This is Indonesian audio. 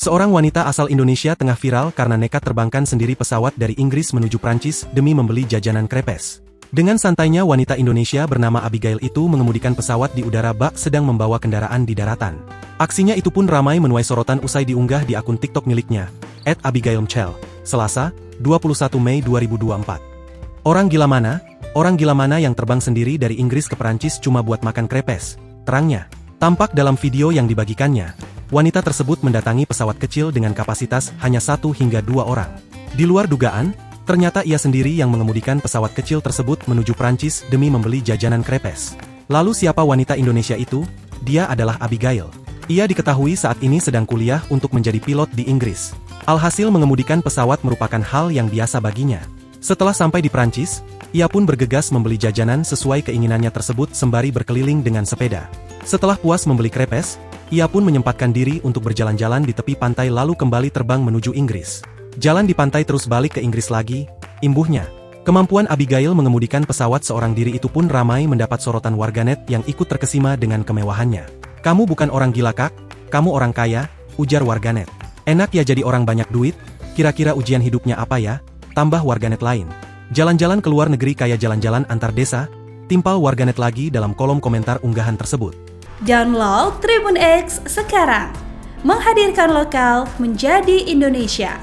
Seorang wanita asal Indonesia tengah viral karena nekat terbangkan sendiri pesawat dari Inggris menuju Prancis demi membeli jajanan krepes. Dengan santainya wanita Indonesia bernama Abigail itu mengemudikan pesawat di udara bak sedang membawa kendaraan di daratan. Aksinya itu pun ramai menuai sorotan usai diunggah di akun TikTok miliknya, @abigailmchel, Selasa, 21 Mei 2024. Orang gila mana? Orang gila mana yang terbang sendiri dari Inggris ke Prancis cuma buat makan krepes? Terangnya. Tampak dalam video yang dibagikannya, wanita tersebut mendatangi pesawat kecil dengan kapasitas hanya 1 hingga 2 orang. Di luar dugaan, ternyata ia sendiri yang mengemudikan pesawat kecil tersebut menuju Prancis demi membeli jajanan krepes. Lalu siapa wanita Indonesia itu? Dia adalah Abigail. Ia diketahui saat ini sedang kuliah untuk menjadi pilot di Inggris. Alhasil mengemudikan pesawat merupakan hal yang biasa baginya. Setelah sampai di Prancis, ia pun bergegas membeli jajanan sesuai keinginannya tersebut sembari berkeliling dengan sepeda. Setelah puas membeli krepes, ia pun menyempatkan diri untuk berjalan-jalan di tepi pantai lalu kembali terbang menuju Inggris. Jalan di pantai terus balik ke Inggris lagi, imbuhnya. Kemampuan Abigail mengemudikan pesawat seorang diri itu pun ramai mendapat sorotan warganet yang ikut terkesima dengan kemewahannya. "Kamu bukan orang gila kak, kamu orang kaya," ujar warganet. "Enak ya jadi orang banyak duit, kira-kira ujian hidupnya apa ya?" tambah warganet lain. "Jalan-jalan ke luar negeri kayak jalan-jalan antar desa," timpal warganet lagi dalam kolom komentar unggahan tersebut. Download Tribun X sekarang, menghadirkan lokal menjadi Indonesia.